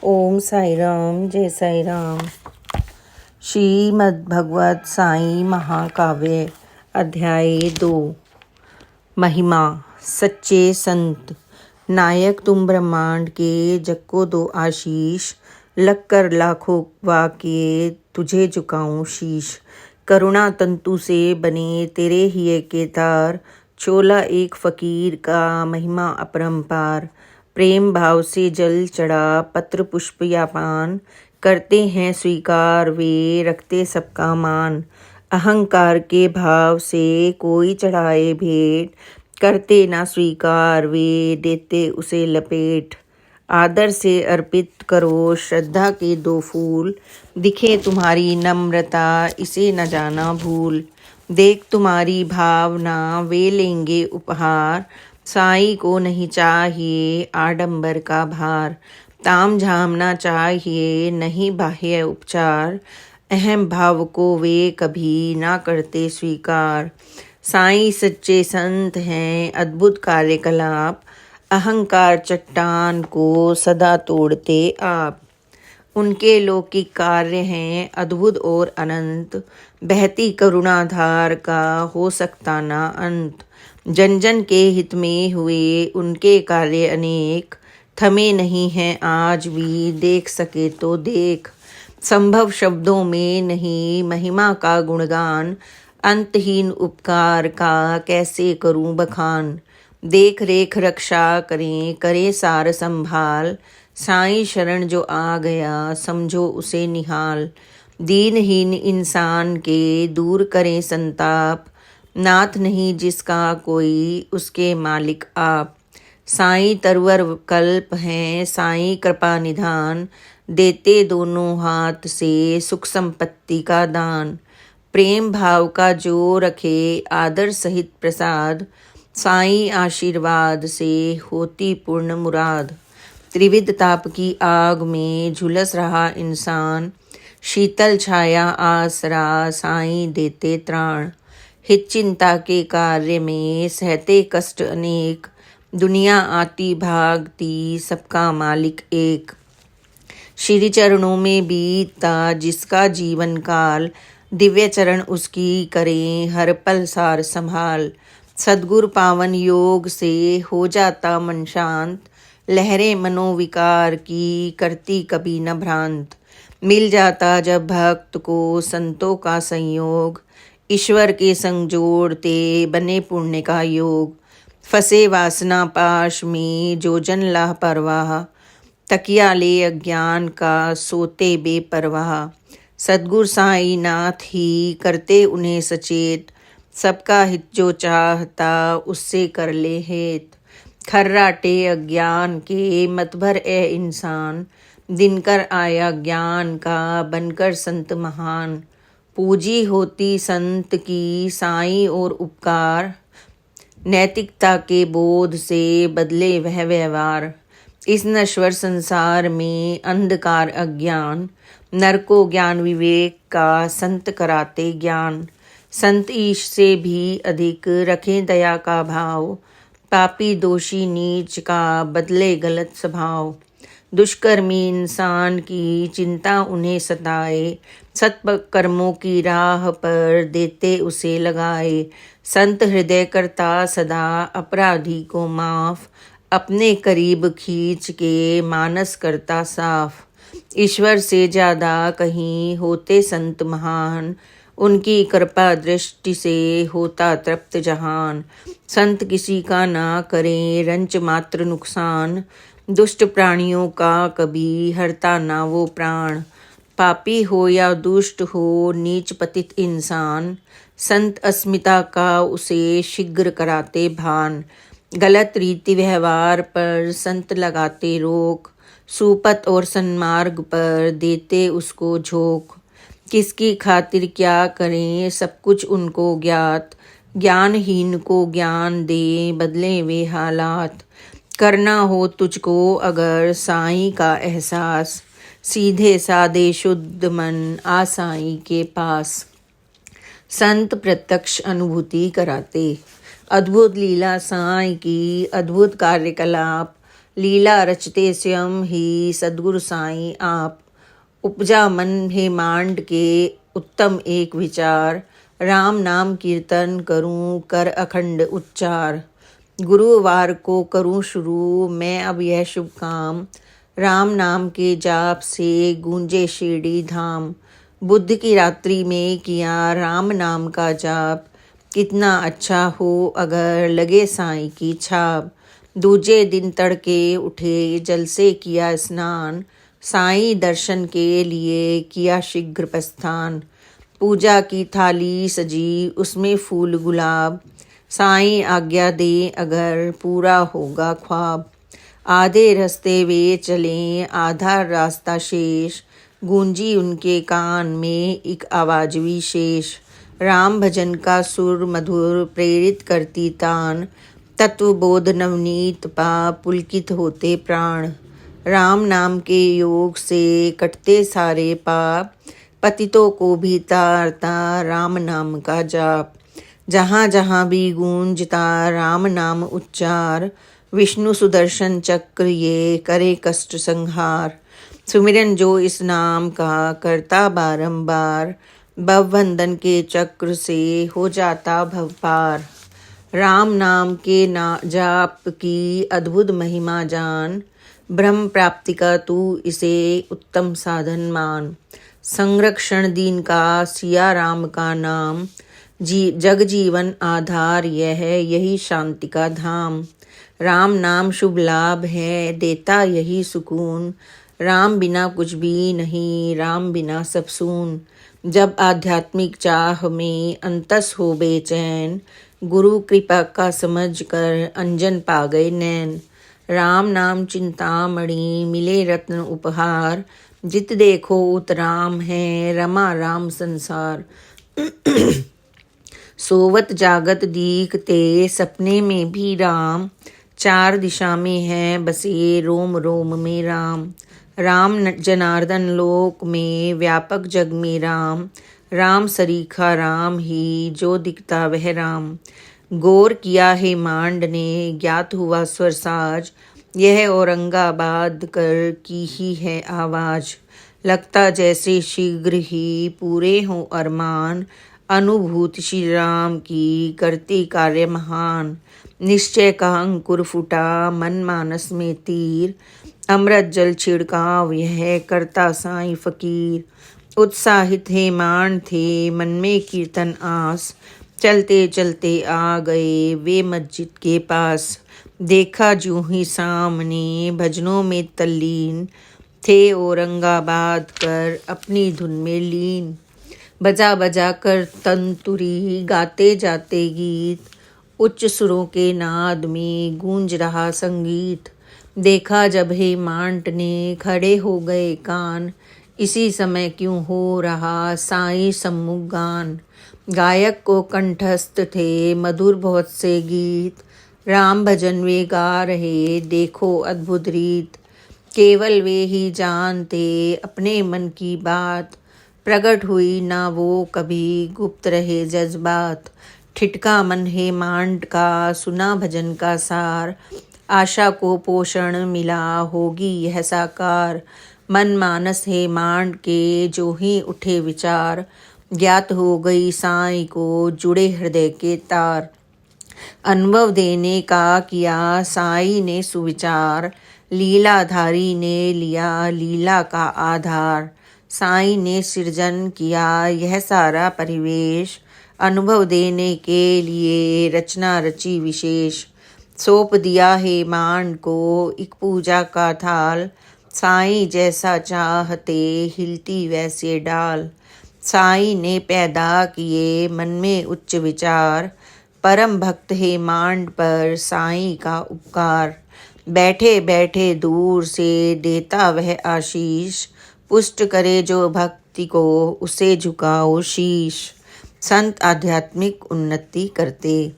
ओम साई राम, जय साई राम। श्रीमद्भगवत साई महाकाव्य अध्याय 2। महिमा। सच्चे संत। नायक तुम ब्रह्मांड के, जग को दो आशीष। लग कर लाखों वाक्य, तुझे झुकाऊं शीश। करुणा तंतु से बने तेरे हिये के तार। चोला एक फकीर का, महिमा अपरंपार। प्रेम भाव से जल चढ़ा, पत्र पुष्प या पान। करते हैं स्वीकार वे, रखते सबका मान। अहंकार के भाव से कोई चढ़ाए भेंट। करते ना स्वीकार वे, देते उसे लपेट। आदर से अर्पित करो श्रद्धा के 2 फूल। दिखे तुम्हारी नम्रता, इसे न जाना भूल। देख तुम्हारी भावना, वे लेंगे उपहार। साईं को नहीं चाहिए आडंबर का भार। ताम झामना चाहिए, नहीं बाह्य उपचार। अहम भाव को वे कभी ना करते स्वीकार। साईं सच्चे संत हैं, अद्भुत कार्यकलाप। अहंकार चट्टान को सदा तोड़ते आप। उनके लौकिक कार्य हैं अद्भुत और अनंत। बहती करुणाधार का हो सकता ना अंत। जन जन के हित में हुए उनके कार्य अनेक। थमे नहीं हैं आज भी, देख सके तो देख। संभव शब्दों में नहीं महिमा का गुणगान। अंतहीन उपकार का कैसे करूं बखान। देख रेख रक्षा करें, करे सार संभाल। साईं शरण जो आ गया, समझो उसे निहाल। दीनहीन इंसान के दूर करें संताप। नाथ नहीं जिसका कोई, उसके मालिक आप। साईं तरवर कल्प हैं, साईं कृपा निधान। देते दोनों हाथ से सुख संपत्ति का दान। प्रेम भाव का जो रखे आदर सहित प्रसाद। साईं आशीर्वाद से होती पूर्ण मुराद। त्रिविध ताप की आग में झुलस रहा इंसान। शीतल छाया आसरा, साईं देते त्राण। हित चिंता के कार्य में सहते कष्ट अनेक। दुनिया आती भागती, सबका मालिक एक। श्री चरणों में बीतता जिसका जीवन काल। दिव्य चरण उसकी करें, हर पल सार संभाल। सद्गुर पावन योग से हो जाता मन शांत। लहरें मनोविकार की, करती कभी न भ्रांत। मिल जाता जब भक्त को संतों का संयोग। ईश्वर के संग जोड़ते बने पुण्य का योग। फंसे वासना पाश में जो जन लापरवाह। तकिया ले अज्ञान का, सोते बेपरवाह। सद्गुर साईं नाथ ही करते उन्हें सचेत। सबका हित जो चाहता, उससे कर ले हेत। खर्राटे अज्ञान के, मत भर ए इंसान। दिनकर आया ज्ञान का, बनकर संत महान। पूजी होती संत की साईं और उपकार। नैतिकता के बोध से बदले वह व्यवहार। इस नश्वर संसार में अंधकार अज्ञान। नर को ज्ञान विवेक का, संत कराते ज्ञान। संत ईश से भी अधिक रखें दया का भाव। पापी दोषी नीच का, बदले गलत स्वभाव। दुष्कर्मी इंसान की चिंता उन्हें सताए। सत्कर्मों की राह पर देते उसे लगाए। संत हृदय करता सदा, अपराधी को माफ। अपने करीब खींच के, मानस करता साफ। ईश्वर से ज्यादा कहीं होते संत महान। उनकी कृपा दृष्टि से होता तृप्त जहान। संत किसी का ना करें रंच मात्र नुकसान। दुष्ट प्राणियों का कभी हरता ना वो प्राण। पापी हो या दुष्ट हो, नीच पतित इंसान। संत अस्मिता का उसे शीघ्र कराते भान। गलत रीति व्यवहार पर संत लगाते रोक। सुपथ और सन्मार्ग पर देते उसको झोंक। किसकी खातिर क्या करें, सब कुछ उनको ज्ञात। ज्ञानहीन को ज्ञान दे, बदले वे हालात। करना हो तुझको अगर साईं का एहसास। सीधे साधे शुद्ध मन, आ साईं के पास। संत प्रत्यक्ष अनुभूति कराते। अद्भुत लीला साईं की, अद्भुत कार्यकलाप। लीला रचते स्वयं ही सद्गुरु साईं आप। उपजा मन हेमांड के उत्तम एक विचार, राम नाम कीर्तन करूं कर अखंड उच्चार। गुरुवार को करूं शुरू मैं अब यह शुभ काम, राम नाम के जाप से गूंजे शिरडी धाम। बुद्ध की रात्रि में किया राम नाम का जाप, कितना अच्छा हो अगर लगे साईं की छाप। दूजे दिन तड़के उठे जल से किया स्नान, साईं दर्शन के लिए किया शीघ्र प्रस्थान। पूजा की थाली सजी उसमें फूल गुलाब, साईं आज्ञा दे अगर पूरा होगा ख्वाब। आधे रास्ते वे चले आधा रास्ता शेष, गूंजी उनके कान में एक आवाज विशेष। राम भजन का सुर मधुर प्रेरित करती तान, तत्व बोध नवनीत पा पुलकित होते प्राण। राम नाम के योग से कटते सारे पाप, पतितों को भी तारता राम नाम का जाप। जहाँ जहाँ भी गूंजता राम नाम उच्चार, विष्णु सुदर्शन चक्र ये करे कष्ट संहार। सुमिरन जो इस नाम का करता बारंबार, भवबंधन के चक्र से हो जाता भव पार। राम नाम के जाप की अद्भुत महिमा जान, ब्रह्म प्राप्ति का तू इसे उत्तम साधन मान। संरक्षण दीन का सिया राम का नाम, जग जीवन आधार यह यही शांति का धाम। राम नाम शुभ लाभ है देता यही सुकून, राम बिना कुछ भी नहीं राम बिना सब सून। जब आध्यात्मिक चाह में अंतस हो बेचैन, गुरु कृपा का समझ कर अंजन पा गए नैन। राम नाम चिंतामणि मिले रत्न उपहार, जित देखो उत राम है रमा राम संसार। सोवत जागत दीखते सपने में भी राम, चार दिशा में है बसे रोम रोम में राम। राम जनार्दन लोक में व्यापक जग में राम, राम सरीखा राम ही जो दिखता वह राम। गौर किया है मांड ने ज्ञात हुआ स्वर साज, यह औरंगाबाद कर की ही है आवाज। लगता जैसे शीघ्र ही पूरे हों अरमान, अनुभूति श्री राम की करती कार्य महान। निश्चय का अंकुर फूटा मन मानस में तीर, अमृत जल छिड़काव यह करता साईं फकीर। उत्साहित हे मान थे मन में कीर्तन आस, चलते चलते आ गए वे मस्जिद के पास। देखा जूं ही सामने भजनों में तल्लीन, थे औरंगाबाद कर अपनी धुन में लीन। बजा बजा कर तंतुरी गाते जाते गीत, उच्च सुरों के नाद में गूंज रहा संगीत। देखा जब हे मांट ने खड़े हो गए कान, इसी समय क्यों हो रहा साईं सम्मुख गान। गायक को कंठस्थ थे मधुर बहुत से गीत, राम भजन वे गा रहे देखो अद्भुत रीत। केवल वे ही जानते अपने मन की बात, प्रकट हुई ना वो कभी गुप्त रहे जज्बात। ठिठका मन हे मांड का सुना भजन का सार, आशा को पोषण मिला होगी यह साकार। मन मानस हे मांड के जो ही उठे विचार, ज्ञात हो गई साईं को जुड़े हृदय के तार। अनुभव देने का किया साईं ने सुविचार, लीलाधारी ने लिया लीला का आधार। साईं ने सृजन किया यह सारा परिवेश, अनुभव देने के लिए रचना रची विशेष। सौंप दिया है मान को एक पूजा का थाल, साईं जैसा चाहते हिलती वैसे डाल। साईं ने पैदा किए मन में उच्च विचार, परम भक्त है मांड पर साईं का उपकार। बैठे बैठे दूर से देता वह आशीष, पुष्ट करे जो भक्ति को उसे झुकाओ शीश। संत आध्यात्मिक उन्नति करते।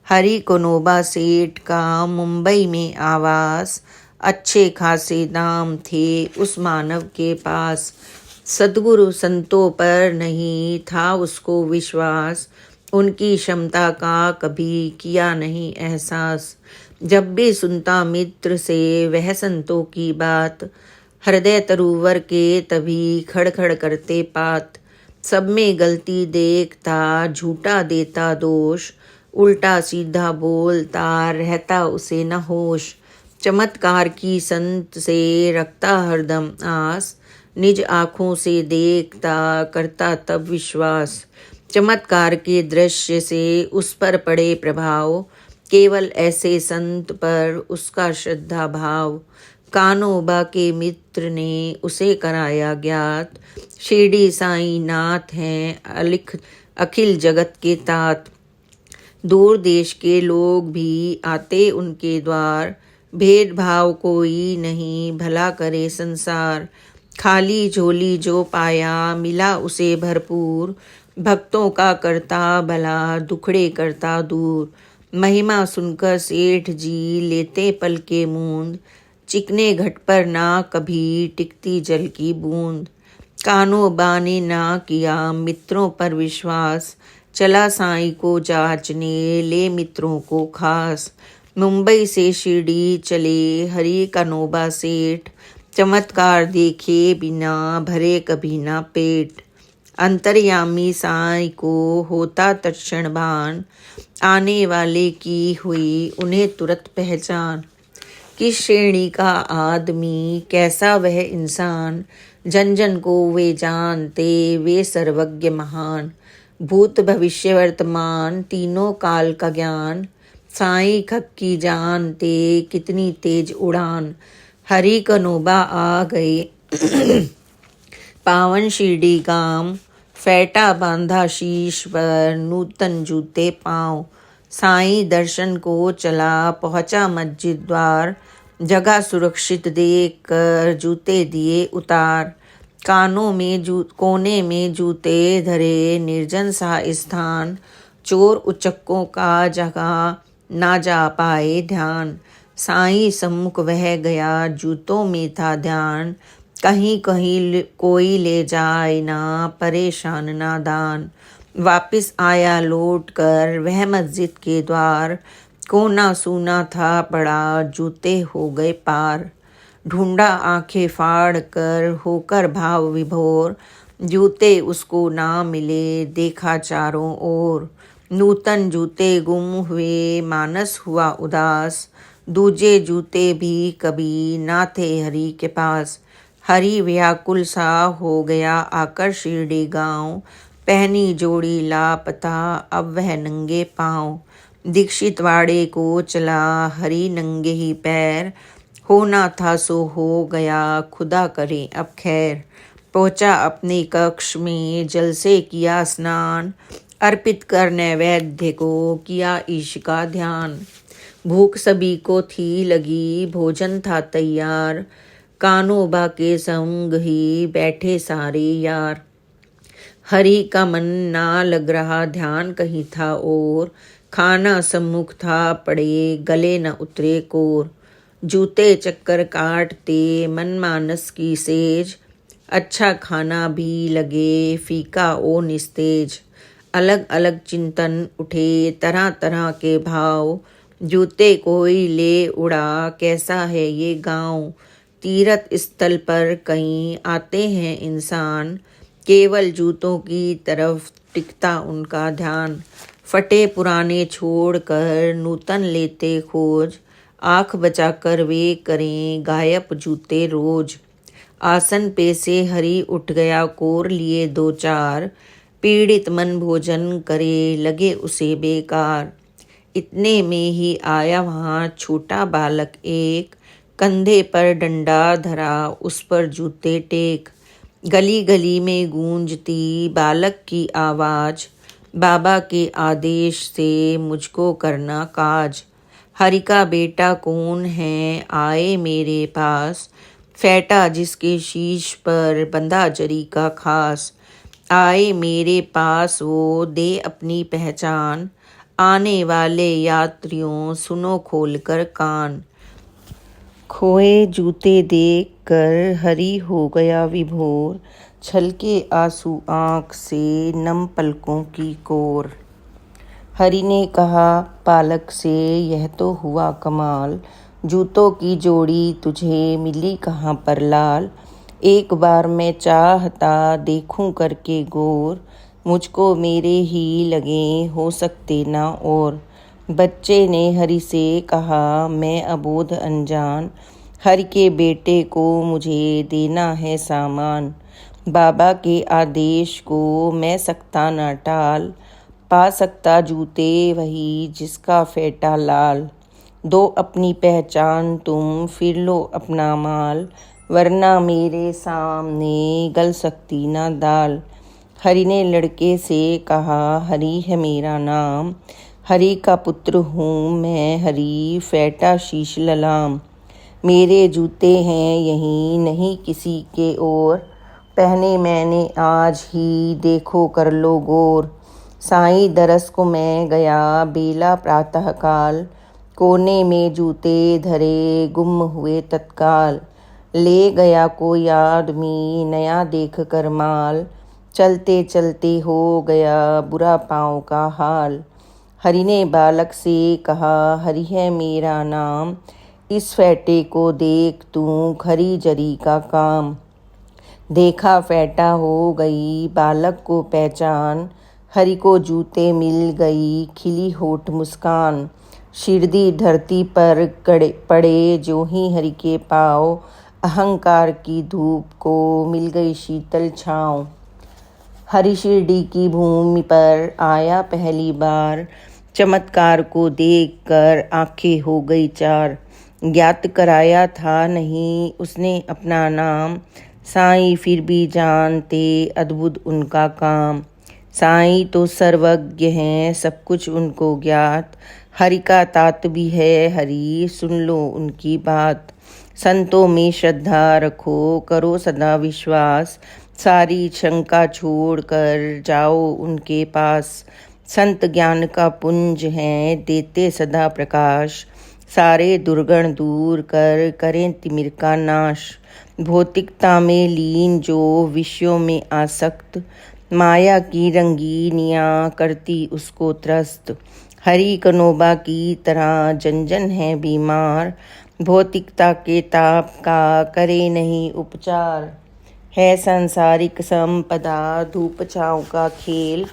हरि कोनोबा सेठ का मुंबई में आवास, अच्छे खासे दाम थे उस मानव के पास। सद्गुरु संतों पर नहीं था उसको विश्वास, उनकी क्षमता का कभी किया नहीं एहसास। जब भी सुनता मित्र से वह संतों की बात, हृदय तरुवर के तभी खड़खड़ करते पात। सब में गलती देखता झूठा देता दोष, उल्टा सीधा बोलता रहता उसे न होश। चमत्कार की संत से रखता हरदम आस, निज आँखों से देखता करता तब विश्वास। चमत्कार के दृश्य से उस पर पड़े प्रभाव, केवल ऐसे संत पर उसका श्रद्धा भाव। कानोबा के मित्र ने उसे कराया ज्ञात, शिरडी साईं नाथ हैं अखिल जगत के तात। दूर देश के लोग भी आते उनके द्वार, भेदभाव कोई नहीं भला करे संसार। खाली झोली जो पाया मिला उसे भरपूर, भक्तों का करता भला दुखड़े करता दूर। महिमा सुनकर सेठ जी लेते पल के मूंद, चिकने घट पर ना कभी टिकती जल की बूंद। कानोबा ने ना किया मित्रों पर विश्वास, चला साईं को जांचने ले मित्रों को खास। मुंबई से शिरडी चले हरि कानोबा सेठ, चमत्कार देखे बिना भरे कभी ना पेट। अंतर्यामी साईं को होता तत्क्षण भान, आने वाले की हुई उन्हें तुरंत पहचान। किस श्रेणी का आदमी कैसा वह इंसान, जन जन को वे जानते वे सर्वज्ञ महान। भूत भविष्य वर्तमान तीनों काल का ज्ञान, साईं खक की जानते कितनी तेज उड़ान। हरि कानोबा आ गए पावन शिरडी गांव, फेटा बांधा शीश पर नूतन जूते पाँव। साईं दर्शन को चला पहुँचा मस्जिद द्वार, जगह सुरक्षित देख कर जूते दिए उतार। कोने में जूते धरे निर्जन सा स्थान, चोर उचक्कों का जगह ना जा पाए ध्यान। साईं सम्मुख वह गया जूतों में था ध्यान, कहीं कहीं कोई ले जाए ना परेशान नादान। वापिस आया लौट कर वह मस्जिद के द्वार, कोना सूना था पड़ा जूते हो गए पार। ढूंढा आंखें फाड़ कर होकर भाव विभोर, जूते उसको ना मिले देखा चारों ओर। नूतन जूते गुम हुए मानस हुआ उदास, दूजे जूते भी कभी ना थे हरि के पास। हरि व्याकुल सा हो गया आकर शिरडी गांव, पहनी जोड़ी लापता अब वह नंगे पाँव। दीक्षित वाड़े को चला हरि नंगे ही पैर, होना था सो हो गया खुदा करे अब खैर। पहुँचा अपने कक्ष में जल से किया स्नान, अर्पित कर नैवेद्य को किया ईश का ध्यान। भूख सभी को थी लगी भोजन था तैयार, कानोबा के संग ही बैठे सारे यार। हरि का मन ना लग रहा ध्यान कहीं था और, खाना सम्मुख था पड़े गले न उतरे कोर। जूते चक्कर काटते मनमानस की सेज, अच्छा खाना भी लगे फीका ओ निस्तेज। अलग अलग चिंतन उठे तरह तरह के भाव, जूते कोई ले उड़ा कैसा है ये गांव। तीर्थ स्थल पर कहीं आते हैं इंसान, केवल जूतों की तरफ टिकता उनका ध्यान। फटे पुराने छोड़कर नूतन लेते खोज, आँख बचाकर वे करें गायब जूते रोज। आसन पे से हरि उठ गया कोर लिए दो चार, पीड़ित मन भोजन करे लगे उसे बेकार। इतने में ही आया वहाँ छोटा बालक एक, कंधे पर डंडा धरा उस पर जूते टेक। गली गली में गूंजती बालक की आवाज, बाबा के आदेश से मुझको करना काज। हरि का बेटा कौन है आए मेरे पास, फेटा जिसके शीश पर बंधा जरी का खास। आए मेरे पास वो दे अपनी पहचान, आने वाले यात्रियों सुनो खोलकर कान। खोए जूते देख कर हरि हो गया विभोर, छलके आंसू आँख से नम पलकों की कोर। हरि ने कहा बालक से, यह तो हुआ कमाल, जूतों की जोड़ी तुझे मिली कहाँ पर लाल। एक बार मैं चाहता देखूं करके गौर, मुझको मेरे ही लगे हो सकते ना और। बच्चे ने हरि से कहा, मैं अबोध अनजान, हरि के बेटे को मुझे देना है सामान। बाबा के आदेश को मैं सकता ना टाल, पा सकता जूते वही जिसका फेटा लाल। दो अपनी पहचान तुम फिर लो अपना माल, वरना मेरे सामने गल सकती ना दाल। हरि ने लड़के से कहा, हरि है मेरा नाम, हरि का पुत्र हूँ मैं, हरि फेटा शीश ललाम। मेरे जूते हैं यहीं नहीं किसी के और, पहने मैंने आज ही देखो कर लो गौर। साईं दरस को मैं गया बेला प्रातःकाल, कोने में जूते धरे गुम हुए तत्काल। ले गया कोई आदमी नया देख कर माल, चलते चलते हो गया बुरा पाँव का हाल। हरि ने बालक से कहा, हरि है मेरा नाम, इस फेटे को देख तू खरी जरी का काम। देखा फेटा हो गई बालक को पहचान, हरि को जूते मिल गई खिली होठ मुस्कान। शिरदी धरती पर पड़े जो ही हरि के पाँव, अहंकार की धूप को मिल गई शीतल छाँव। हरि शिरडी की भूमि पर आया पहली बार, चमत्कार को देखकर आंखें हो गई चार। ज्ञात कराया था नहीं उसने अपना नाम, साईं फिर भी जानते अद्भुत उनका काम। साईं तो सर्वज्ञ हैं सब कुछ उनको ज्ञात, हरि का तात भी है हरि सुन लो उनकी बात। संतों में श्रद्धा रखो करो सदा विश्वास, सारी शंका छोड़ कर जाओ उनके पास। संत ज्ञान का पुंज हैं देते सदा प्रकाश, सारे दुर्गुण दूर कर करें तिमिर का नाश। भौतिकता में लीन जो विषयों में आसक्त, माया की रंगीनियाँ करती उसको त्रस्त। हरि कनोबा की तरह जन जन है बीमार, भौतिकता के ताप का करे नहीं उपचार। है सांसारिक संपदा धूप छाँव का खेल,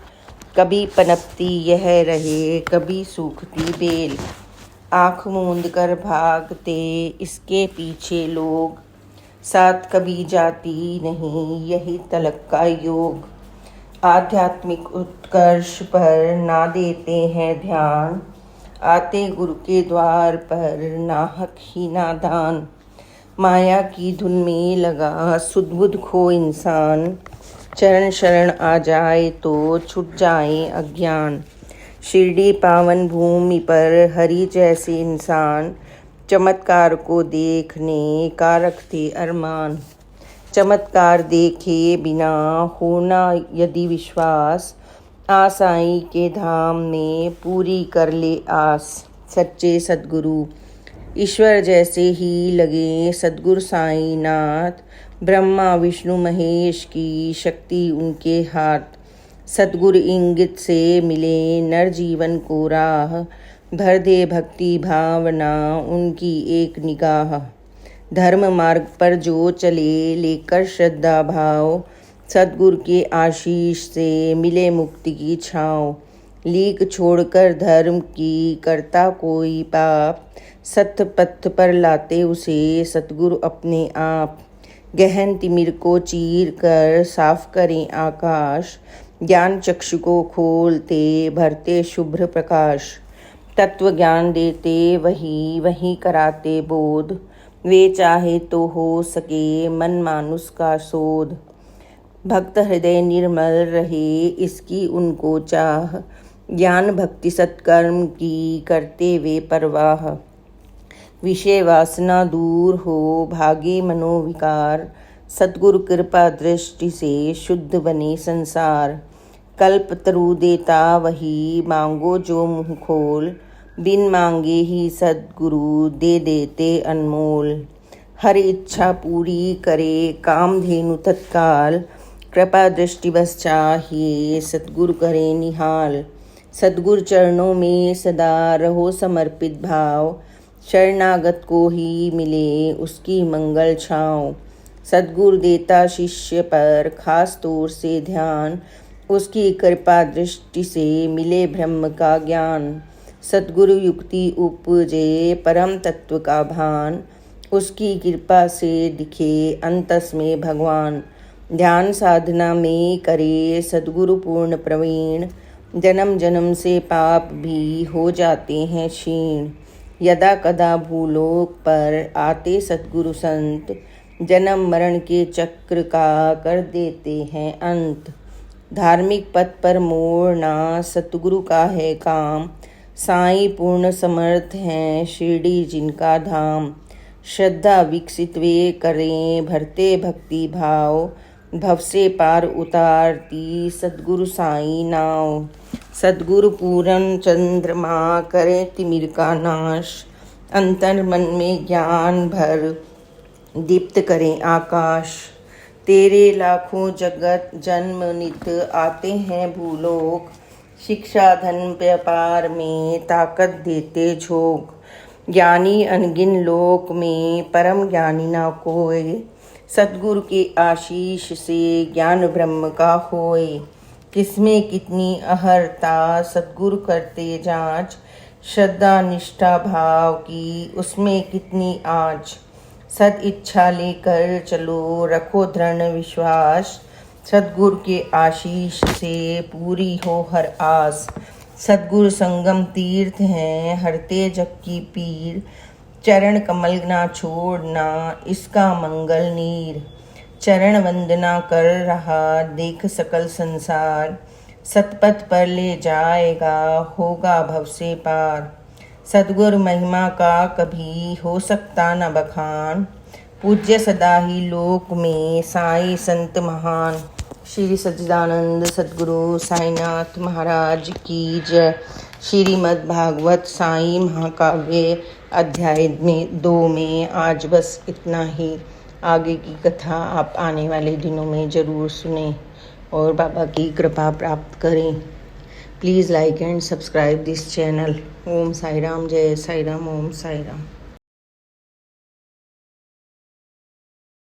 कभी पनपती यह रहे कभी सूखती बेल। आँख मूंद कर भागते इसके पीछे लोग, साथ कभी जाती नहीं यही तलक का योग। आध्यात्मिक उत्कर्ष पर ना देते हैं ध्यान, आते गुरु के द्वार पर नाहक ही नादान। माया की धुन में लगा सुध-बुध खो इंसान, चरण शरण आ जाए तो छूट जाए अज्ञान। शिरडी पावन भूमि पर हरि जैसे इंसान, चमत्कार को देखने का रखते अरमान। चमत्कार देखे बिना होना यदि विश्वास, आसाई के धाम में पूरी कर ले आस। सच्चे सद्गुरु ईश्वर जैसे ही लगे सद्गुरु साईं नाथ, ब्रह्मा विष्णु महेश की शक्ति उनके हाथ। सद्गुरु इंगित से मिले नर जीवन को राह, भर दे भक्ति भावना उनकी एक निगाह। धर्म मार्ग पर जो चले लेकर श्रद्धा भाव, सद्गुरु के आशीष से मिले मुक्ति की छाँव। लीक छोड़कर धर्म की करता कोई पाप, सत्य पथ पर लाते उसे सद्गुरु अपने आप। गहन तिमिर को चीर कर साफ करें आकाश, ज्ञान चक्षु को खोलते भरते शुभ्र प्रकाश। तत्व ज्ञान देते वही वही कराते बोध, वे चाहे तो हो सके मन मानुष का शोध। भक्त हृदय निर्मल रहे इसकी उनको चाह, ज्ञान भक्ति सत्कर्म की करते वे परवाह। विषय वासना दूर हो भागे मनोविकार, सद्गुरु कृपा दृष्टि से शुद्ध बने संसार। कल्प तरु देता वही मांगो जो मुँह खोल, बिन मांगे ही सद्गुरु दे देते अनमोल। हर इच्छा पूरी करे कामधेनु तत्काल, कृपा दृष्टि बस चाहिए सद्गुरु करे निहाल। सद्गुरु चरणों में सदा रहो समर्पित भाव, शरणागत को ही मिले उसकी मंगल छाँव। सद्गुरु देता शिष्य पर खास तौर से ध्यान, उसकी कृपा दृष्टि से मिले ब्रह्म का ज्ञान। सद्गुरु युक्ति उपजे परम तत्व का भान, उसकी कृपा से दिखे अंतस में भगवान। ध्यान साधना में करे सद्गुरु पूर्ण प्रवीण, जन्म जन्म से पाप भी हो जाते हैं क्षीण। यदा कदा भूलोक पर आते सद्गुरु संत, जन्म मरण के चक्र का कर देते हैं अंत। धार्मिक पथ पर मोड़ना सतगुरु का है काम, साईं पूर्ण समर्थ हैं शिरडी जिनका धाम। श्रद्धा विकसित वे करें भरते भक्ति भाव, भव से पार उतारती सद्गुरु साईं नाव। सद्गुरु पूरन चंद्रमा करें तिमिर का नाश, अंतर मन में ज्ञान भर दीप्त करें आकाश। तेरे लाखों जगत जन्म नित आते हैं भूलोक, शिक्षा धन व्यापार में ताकत देते झोंक। ज्ञानी अनगिन लोक में परम ज्ञानी ना कोई, सद्गुरु के आशीष से ज्ञान ब्रह्म का होए। किसमें कितनी अहरता सद्गुरु करते जांच, श्रद्धा निष्ठा भाव की उसमें कितनी आँच। सद इच्छा लेकर चलो रखो दृढ़ विश्वास, सद्गुरु के आशीष से पूरी हो हर आस। सद्गुरु संगम तीर्थ हैं हरते जग की पीर, चरण कमल ना छोड़ना इसका मंगल नीर। चरण वंदना कर रहा देख सकल संसार, सतपथ पर ले जाएगा होगा भव से पार। सद्गुरु महिमा का कभी हो सकता न बखान, पूज्य सदा ही लोक में साईं संत महान। श्री सच्चिदानंद सद्गुरु साईनाथ महाराज की जय। श्रीमद् भागवत साईं महाकाव्य अध्याय 2 में आज बस इतना ही। आगे की कथा आप आने वाले दिनों में ज़रूर सुनें और बाबा की कृपा प्राप्त करें। Please like and subscribe this channel. Om Sai Ram, जय साई राम, ओम साई राम।